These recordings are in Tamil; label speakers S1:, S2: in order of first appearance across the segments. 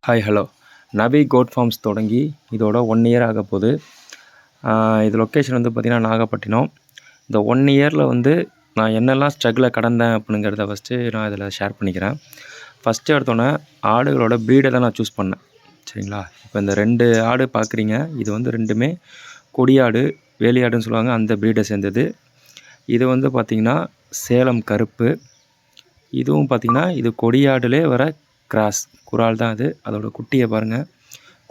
S1: Hi hello. நவி கோட் ஃபார்ம்ஸ் தொடங்கி இதோட 1 இயர் ஆக போகுது. இது லொக்கேஷன் வந்து பார்த்திங்கன்னா நாகப்பட்டினம். இந்த 1 இயரில் வந்து நான் என்னெல்லாம் ஸ்ட்ரகிளை கடந்தேன் அப்படிங்கிறத ஃபஸ்ட்டு நான் இதில் ஷேர் பண்ணிக்கிறேன். ஃபஸ்ட்டு எடுத்தோன்னே ஆடுகளோட ப்ரீடை தான் நான் சூஸ் பண்ணேன். சரிங்களா? இப்போ இந்த 2 ஆடு பார்க்குறீங்க. இது வந்து 2மே கொடியாடு, வேலியாடுன்னு சொல்லுவாங்க. அந்த ப்ரீடை சேர்ந்தது. இது வந்து பார்த்திங்கன்னா சேலம் கருப்பு. இதுவும் பார்த்திங்கன்னா இது கொடியாடுலே வர கிராஸ் குரால் தான் அது. அதோடய குட்டியை பாருங்கள்.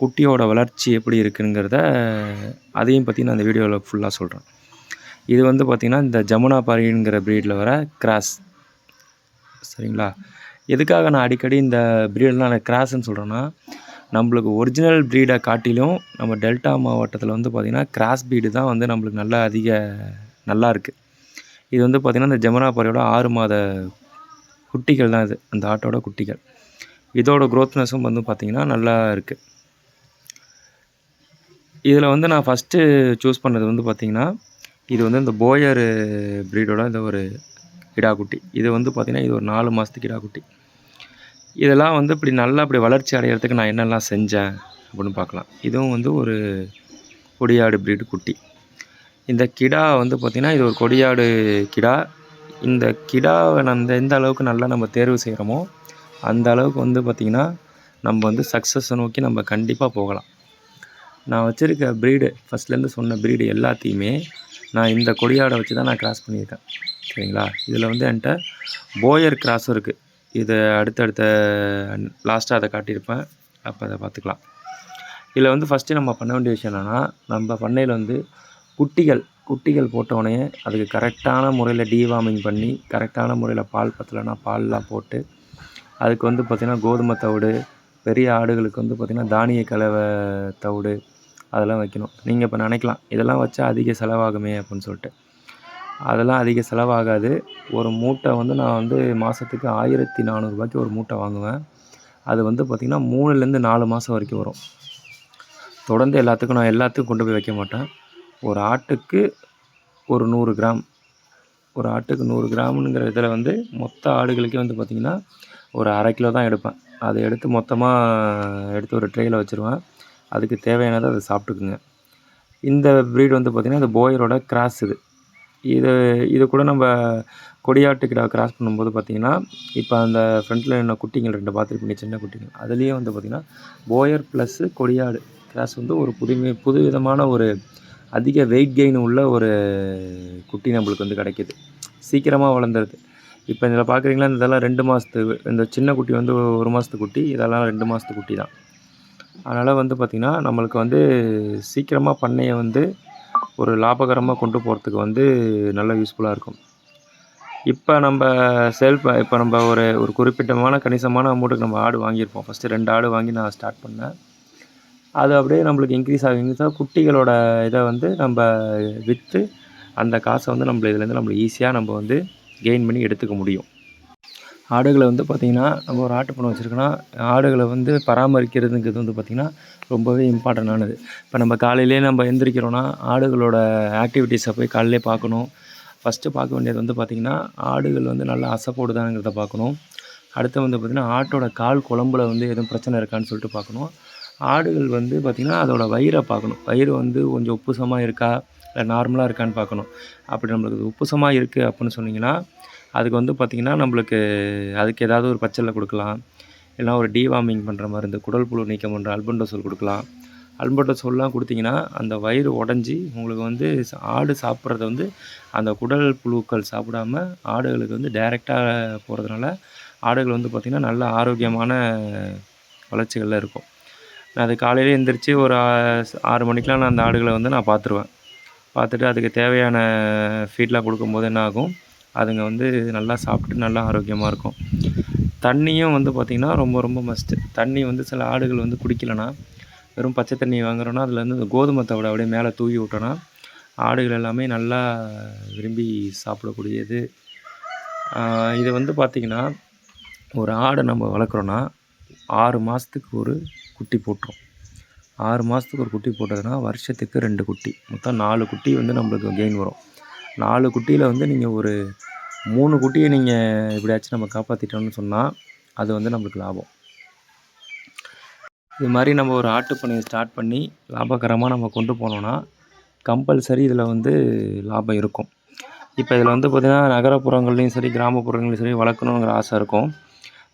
S1: குட்டியோட வளர்ச்சி எப்படி இருக்குங்கிறத அதையும் பற்றி நான் இந்த வீடியோவில் ஃபுல்லாக சொல்கிறேன். இது வந்து பார்த்திங்கன்னா இந்த ஜமுனா பாரிங்கிற ப்ரீடில் வர கிராஸ். சரிங்களா? எதுக்காக நான் அடிக்கடி இந்த ப்ரீடெலாம் நான் கிராஸ்ன்னு சொல்கிறேன்னா, நம்மளுக்கு ஒரிஜினல் ப்ரீடை காட்டிலும் நம்ம டெல்டா மாவட்டத்தில் வந்து பார்த்திங்கன்னா கிராஸ் ப்ரீடு தான் வந்து நம்மளுக்கு நல்லா இருக்குது. இது வந்து பார்த்திங்கன்னா இந்த ஜமுனா பாரியோட 6 மாத குட்டிகள் தான் இது. அந்த ஆட்டோட குட்டிகள். இதோட க்ரோத்னஸும் வந்து பார்த்திங்கன்னா நல்லா இருக்குது. இதில் வந்து நான் ஃபஸ்ட்டு சூஸ் பண்ணது வந்து பார்த்திங்கன்னா, இது வந்து இந்த போயர் ப்ரீடோட இந்த ஒரு கிடாக்குட்டி. இது வந்து பார்த்திங்கன்னா இது ஒரு 4 மாதத்து கிடாக்குட்டி. இதெல்லாம் வந்து இப்படி வளர்ச்சி அடைகிறதுக்கு நான் என்னெல்லாம் செஞ்சேன் அப்படின்னு பார்க்கலாம். இதுவும் வந்து ஒரு கொடியாடு ப்ரீடு குட்டி. இந்த கிடா வந்து பார்த்திங்கன்னா இது ஒரு கொடியாடு கிடா. இந்த கிடாவை எந்த அளவுக்கு நல்லா நம்ம தேர்வு செய்கிறோமோ அந்த அளவுக்கு வந்து பார்த்திங்கன்னா நம்ம வந்து சக்ஸஸை நோக்கி நம்ம கண்டிப்பாக போகலாம். நான் வச்சுருக்க ப்ரீடு ஃபஸ்ட்லேருந்து சொன்ன ப்ரீடு எல்லாத்தையுமே நான் இந்த கொடியாடை வச்சு தான் நான் கிராஸ் பண்ணியிருக்கேன். சரிங்களா? இதில் வந்து என்கிட்ட போயர் கிராஸும் இருக்குது. இதை அடுத்தடுத்த லாஸ்ட்டாக அதை காட்டியிருப்பேன். அப்போ அதை பார்த்துக்கலாம். இதில் வந்து ஃபஸ்ட்டு நம்ம பண்ண வேண்டிய விஷயம் என்னென்னா, நம்ம பண்ணையில் வந்து குட்டிகள் போட்டவுடனே அதுக்கு கரெக்டான முறையில் டீவார்மிங் பண்ணி, கரெக்டான முறையில் பால் பற்றலைன்னா பால்லாம் போட்டு, அதுக்கு வந்து பார்த்திங்கன்னா கோதுமை தவிடு, பெரிய ஆடுகளுக்கு வந்து பார்த்திங்கன்னா தானிய கலவை தவிடு அதெல்லாம் வைக்கணும். நீங்கள் இப்போ நினைக்கலாம் இதெல்லாம் வச்சா அதிக செலவாகுமே அப்படின்னு சொல்லிட்டு. அதெல்லாம் அதிக செலவாகாது. ஒரு மூட்டை வந்து நான் வந்து மாதத்துக்கு 1400 ரூபாய்க்கு ஒரு மூட்டை வாங்குவேன். அது வந்து பார்த்திங்கன்னா 3லேருந்து 4 மாதம் வரைக்கும் வரும். தொடர்ந்து எல்லாத்துக்கும் கொண்டு போய் வைக்க மாட்டேன். ஒரு ஆட்டுக்கு ஒரு 100 கிராம். ஒரு ஆட்டுக்கு 100 கிராமுங்கிற இதில் வந்து மொத்த ஆடுகளுக்கே வந்து பார்த்திங்கன்னா ஒரு 1/2 கிலோ தான் எடுப்பேன். அதை எடுத்து மொத்தமாக ஒரு ட்ரேயில் வச்சுருவேன். அதுக்கு தேவையானதை அதை சாப்பிட்டுக்குங்க. இந்த ப்ரீடு வந்து பார்த்திங்கன்னா இந்த போயரோட கிராஸ் இது. இது கூட நம்ம கொடியாட்டு கிடா கிராஸ் பண்ணும்போது பார்த்திங்கன்னா, இப்போ அந்த ஃப்ரண்ட்டில் என்ன குட்டிங்கள் 2 பார்த்துருப்பீங்க, சின்ன குட்டிங்கள். அதுலேயே வந்து பார்த்திங்கன்னா போயர் ப்ளஸ்ஸு கொடியாடு கிராஸ் வந்து ஒரு புதுவிதமான ஒரு அதிக வெயிட் கெயின் உள்ள ஒரு குட்டி நம்மளுக்கு வந்து கிடைக்கிது. சீக்கிரமாக வளர்ந்துருது. இப்போ இதில் பார்க்குறீங்களா, இதெல்லாம் 2 மாதத்து. இந்த சின்ன குட்டி வந்து 1 மாதத்து குட்டி. இதெல்லாம் 2 மாதத்து குட்டி தான். அதனால் வந்து பார்த்திங்கன்னா நம்மளுக்கு வந்து சீக்கிரமாக பண்ணையை வந்து ஒரு லாபகரமாக கொண்டு போகிறதுக்கு வந்து நல்ல யூஸ்ஃபுல்லாக இருக்கும். இப்போ நம்ம ஒரு குறிப்பிட்டமான கணிசமான அமௌண்ட்டுக்கு நம்ம ஆடு வாங்கியிருப்போம். ஃபஸ்ட்டு 2 ஆடு வாங்கி நான் ஸ்டார்ட் பண்ணேன். அது அப்படியே நம்மளுக்கு இன்க்ரீஸ் ஆக குட்டிகளோட இதை வந்து நம்ம விற்று அந்த காசை வந்து இதுலேருந்து ஈஸியாக நம்ம வந்து கெயின் பண்ணி எடுத்துக்க முடியும். ஆடுகளை வந்து பார்த்திங்கன்னா நம்ம ஒரு ஆட்டு பண்ணை வச்சுருக்கோன்னா, ஆடுகளை வந்து பராமரிக்கிறதுங்கிறது வந்து பார்த்திங்கன்னா ரொம்பவே இம்பார்ட்டண்டானது. இப்போ நம்ம காலையிலேயே நம்ம எந்திரிக்கிறோன்னா ஆடுகளோட ஆக்டிவிட்டீஸை போய் காலையிலே பார்க்கணும். ஃபஸ்ட்டு பார்க்க வேண்டியது வந்து பார்த்திங்கன்னா ஆடுகள் வந்து நல்லா அசைப்போடுதாங்கிறத பார்க்கணும். அடுத்து வந்து பார்த்திங்கன்னா ஆட்டோட கால் குழம்புல வந்து எதுவும் பிரச்சனை இருக்கான்னு சொல்லிட்டு பார்க்கணும். ஆடுகள் வந்து பார்த்திங்கன்னா அதோடய வயிறை பார்க்கணும். வயிறு வந்து கொஞ்சம் உப்புசமாக இருக்கா, இல்லை நார்மலாக இருக்கான்னு பார்க்கணும். அப்படி நம்மளுக்கு உப்புசமாக இருக்குது அப்புடின்னு சொன்னிங்கன்னா, அதுக்கு வந்து பார்த்திங்கன்னா அதுக்கு ஏதாவது ஒரு பச்சலை கொடுக்கலாம். இல்லைனா ஒரு டீவார்மிங் பண்ணுற மருந்து, குடல் புழு நீக்கம் பண்ணுற அல்பெண்டசோல் கொடுக்கலாம். அல்பெண்டசோல்லாம் கொடுத்திங்கன்னா அந்த வயிறு உடஞ்சி உங்களுக்கு வந்து ஆடு சாப்பிட்றத வந்து அந்த குடல் புழுக்கள் சாப்பிடாம ஆடுகளுக்கு வந்து டைரெக்டாக போகிறதுனால ஆடுகள் வந்து பார்த்திங்கன்னா நல்ல ஆரோக்கியமான வளர்ச்சிகளில் இருக்கும். நான் அது காலையிலே எந்திரிச்சு ஒரு 6 மணிக்கெலாம் நான் அந்த ஆடுகளை வந்து நான் பார்த்துருவேன். பார்த்துட்டு அதுக்கு தேவையான ஃபீட்லாம் கொடுக்கும்போது என்ன ஆகும், அதுங்க வந்து நல்லா சாப்பிட்டு நல்லா ஆரோக்கியமாக இருக்கும். தண்ணியும் வந்து பார்த்திங்கன்னா ரொம்ப ரொம்ப மஸ்ட்டு. தண்ணி வந்து சில ஆடுகள் வந்து குடிக்கலைன்னா, வெறும் பச்சை தண்ணி வாங்குறோன்னா அதில் வந்து இந்த கோதுமை தவிட அப்படியே மேலே தூவி விட்டோன்னா ஆடுகள் எல்லாமே நல்லா விரும்பி சாப்பிடக்கூடியது. இது வந்து பார்த்திங்கன்னா ஒரு ஆடை நம்ம வளர்க்குறோன்னா 6 மாதத்துக்கு ஒரு குட்டி போட்டுரும். 6 மாதத்துக்கு ஒரு குட்டி போட்டதுன்னா வருஷத்துக்கு 2 குட்டி, மொத்தம் 4 குட்டி வந்து நம்மளுக்கு கெயின் வரும். 4 குட்டியில் வந்து நீங்கள் ஒரு 3 குட்டியை நீங்கள் எப்படியாச்சும் நம்ம காப்பாற்றிட்டோம்னு சொன்னால் அது வந்து நம்மளுக்கு லாபம். இது மாதிரி நம்ம ஒரு ஆட்டுப்பண்ணையை ஸ்டார்ட் பண்ணி லாபகரமாக நம்ம கொண்டு போனோம்னா கம்பல்சரி இதில் வந்து லாபம் இருக்கும். இப்போ இதில் வந்து பார்த்திங்கன்னா நகரப்புறங்கள்லேயும் சரி கிராமப்புறங்கள்லையும் சரி வளர்க்கணுங்கிற ஆசை இருக்கும்.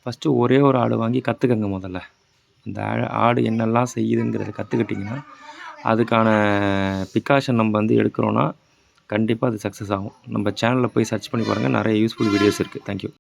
S1: ஃபஸ்ட்டு ஒரே ஒரு ஆடு வாங்கி கற்றுக்கங்க முதல்ல. இந்த ஆடு என்னெல்லாம் செய்யுதுங்கிறத கற்றுக்கிட்டிங்கன்னா அதுக்கான ப்ரிகாஷன் நம்ம வந்து எடுக்கிறோன்னா கண்டிப்பாக அது சக்ஸஸ் ஆகும். நம்ம சேனலில் போய் சர்ச் பண்ணி பாருங்கள், நிறைய யூஸ்ஃபுல் வீடியோஸ் இருக்குது. தேங்க்யூ.